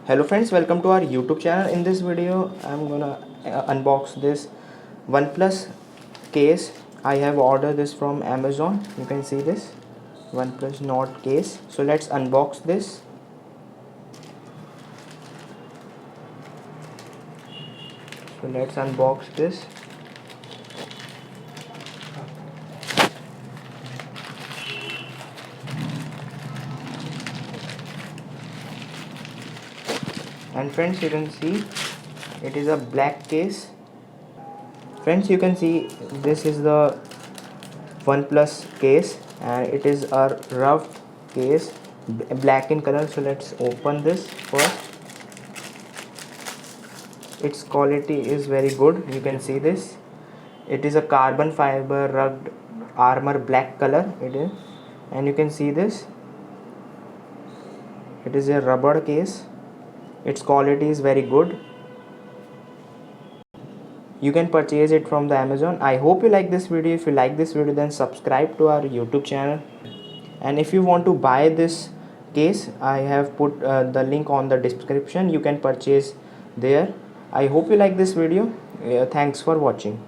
Hello friends, welcome to our YouTube channel. In this video I'm gonna unbox this OnePlus case. I have ordered this from Amazon. You can see this OnePlus Nord case. So let's unbox this. So let's unbox this. And friends, you can see it is a black case. Friends, you can see this is the OnePlus case and it is a rough case, black in color. So let's open this first. Its quality is very good. You can see this. It is a carbon fiber rugged armor black color it is, and you can see this. It is a rubber case. Its quality is very good. You can purchase it from the Amazon. I hope you like this video. If you like this video, then subscribe to our YouTube channel. And if you want to buy this case, I have put the link on the description. You can purchase there. I hope you like this video. Thanks for watching.